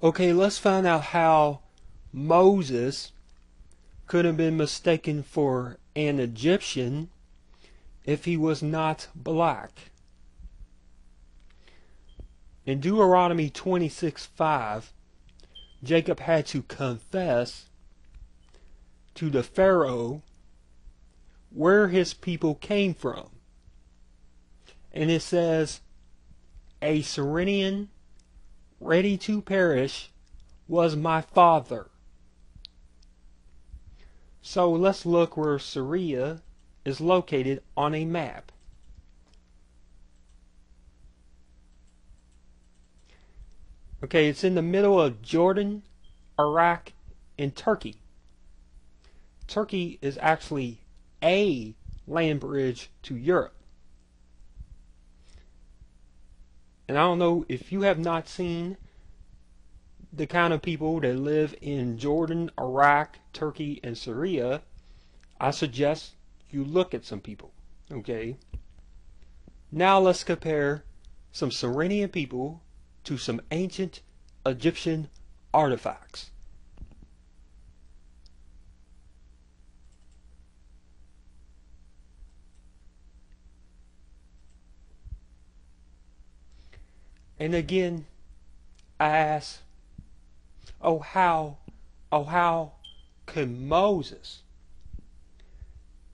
Okay, let's find out how Moses could have been mistaken for an Egyptian if he was not black. In Deuteronomy 26:5, Jacob had to confess to the Pharaoh where his people came from. And it says, a Syrian ready to perish was my father. So let's look where Syria is located on a map. Okay, it's in the middle of Jordan, Iraq, and Turkey. Turkey is actually a land bridge to Europe. And I don't know if you have not seen the kind of people that live in Jordan, Iraq, Turkey, and Syria. I suggest you look at some people. Okay. Now let's compare some Syrian people to some ancient Egyptian artifacts. And again, I ask, oh how could Moses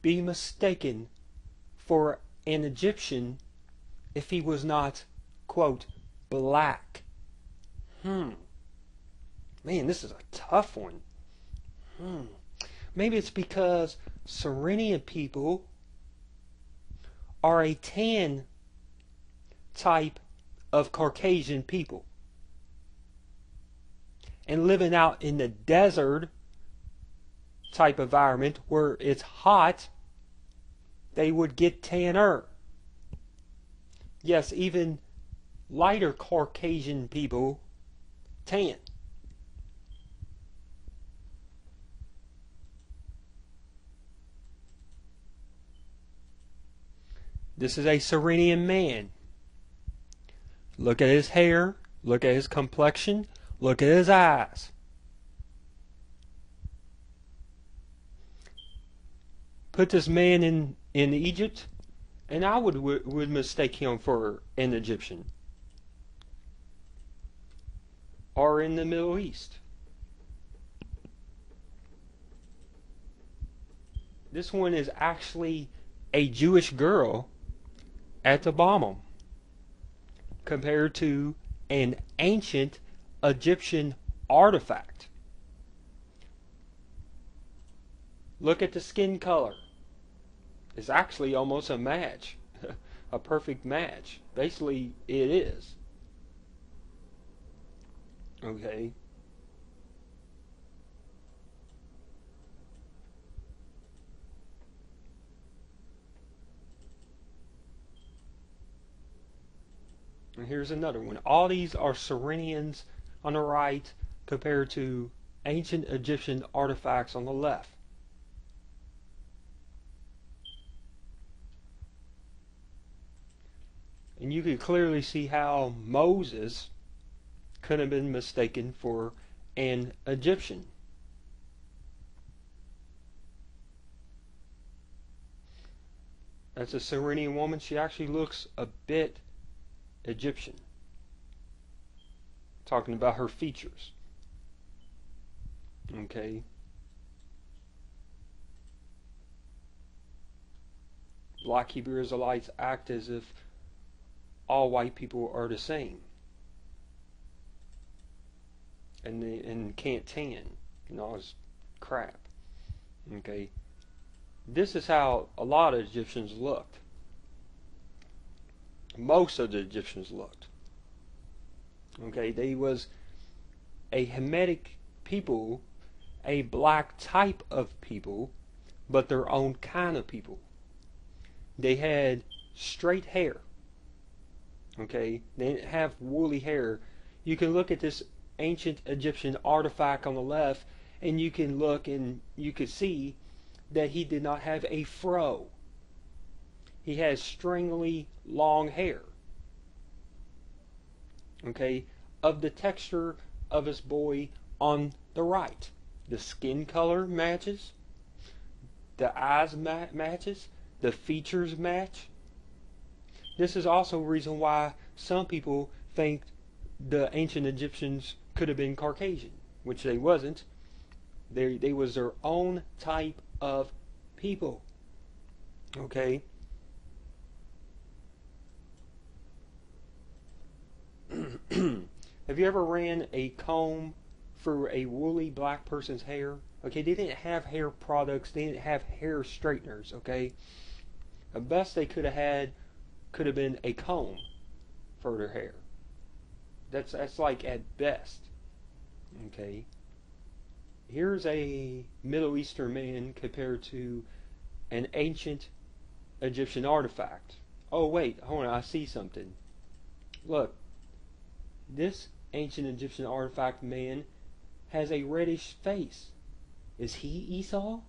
be mistaken for an Egyptian if he was not, quote, black? Man, this is a tough one. Maybe it's because Syrian people are a tan type of Caucasian people. And living out in the desert type environment where it's hot, they would get tanner. Yes, even lighter Caucasian people tan. This is a Syrian man. Look at his hair, look at his complexion, look at his eyes. Put this man in Egypt, and I would mistake him for an Egyptian. Or in the Middle East. This one is actually a Jewish girl at the bottom, compared to an ancient Egyptian artifact. Look at the skin color. It's actually almost a match. A perfect match. Basically, it is. Okay. And here's another one. All these are Syrians on the right compared to ancient Egyptian artifacts on the left. And you can clearly see how Moses could have been mistaken for an Egyptian. That's a Syrian woman. She actually looks a bit Egyptian. Talking about her features. Okay. Black Hebrew Israelites act as if all white people are the same. And can't tan. And all this crap. Okay. This is how a lot of Egyptians looked. Most of the Egyptians looked. Okay, they was a Hamitic people, a black type of people, but their own kind of people. They had straight hair. Okay, they didn't have woolly hair. You can look at this ancient Egyptian artifact on the left, and you can look and you can see that he did not have a fro. He has stringly long hair. Okay, of the texture of his boy on the right. The skin color matches, the eyes matches, the features match. This is also a reason why some people think the ancient Egyptians could have been Caucasian, which they wasn't. They was their own type of people. Okay? Have you ever ran a comb through a woolly black person's hair? Okay, they didn't have hair products, they didn't have hair straighteners, okay? The best they could have had could have been a comb for their hair. That's like at best. Okay. Here's a Middle Eastern man compared to an ancient Egyptian artifact. Oh wait, hold on, I see something. Look, this ancient Egyptian artifact man has a reddish face. Is he Esau?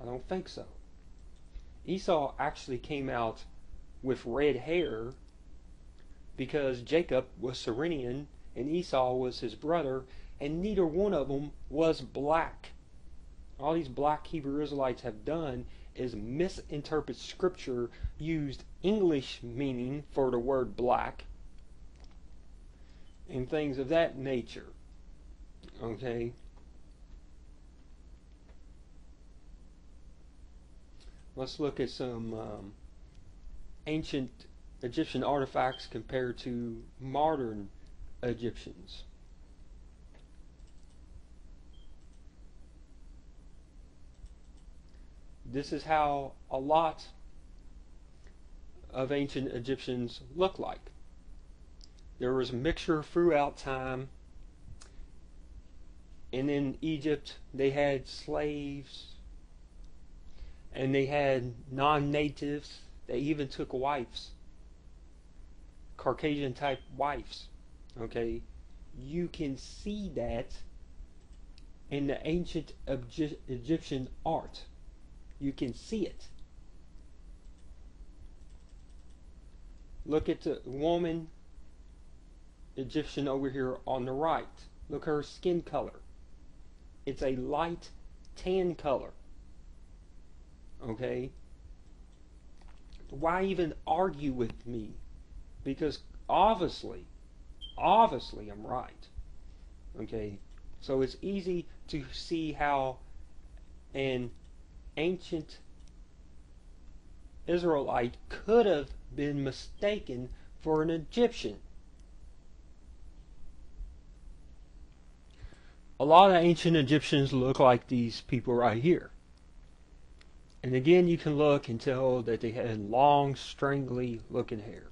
I don't think so. Esau actually came out with red hair because Jacob was Syrian and Esau was his brother, and neither one of them was black. All these black Hebrew Israelites have done is misinterpret scripture, used English meaning for the word black, and things of that nature. Okay? Let's look at some ancient Egyptian artifacts compared to modern Egyptians. This is how a lot of ancient Egyptians look like. There was a mixture throughout time. And in Egypt, they had slaves, and they had non-natives. They even took wives, Caucasian type wives. Okay, you can see that in the ancient Egyptian art. You can see it. Look at the woman Egyptian over here on the right. Look at her skin color. It's a light tan color. Okay? Why even argue with me? Because obviously I'm right. Okay? So it's easy to see how an ancient Israelite could have been mistaken for an Egyptian. A lot of ancient Egyptians look like these people right here. And again, you can look and tell that they had long, strangly looking hair.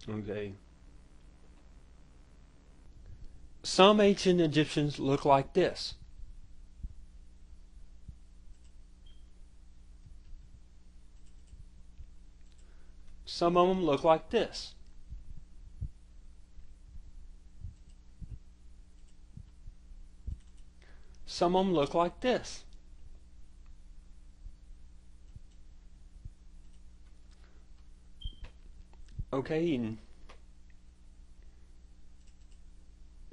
Okay. Some ancient Egyptians look like this. Some of them look like this. Some of them look like this. Okay, and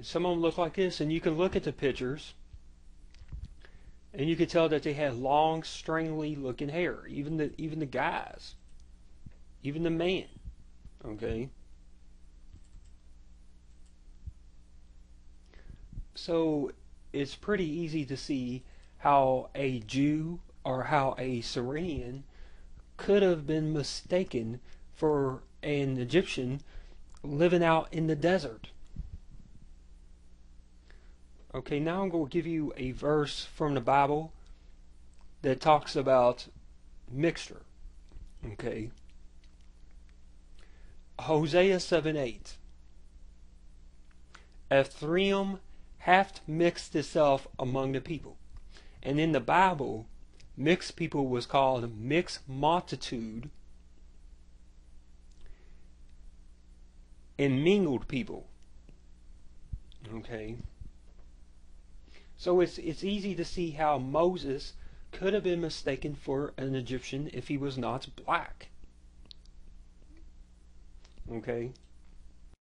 some of them look like this, and you can look at the pictures and you can tell that they had long, strangly looking hair. Even the guys. Even the man. Okay? So it's pretty easy to see how a Jew or how a Syrian could have been mistaken for an Egyptian living out in the desert. Okay, now I'm going to give you a verse from the Bible that talks about mixture. Okay? Hosea 7:8. Ephraim hath mixed itself among the people. And in the Bible, mixed people was called mixed multitude and mingled people. Okay? So it's easy to see how Moses could have been mistaken for an Egyptian if he was not black. Okay?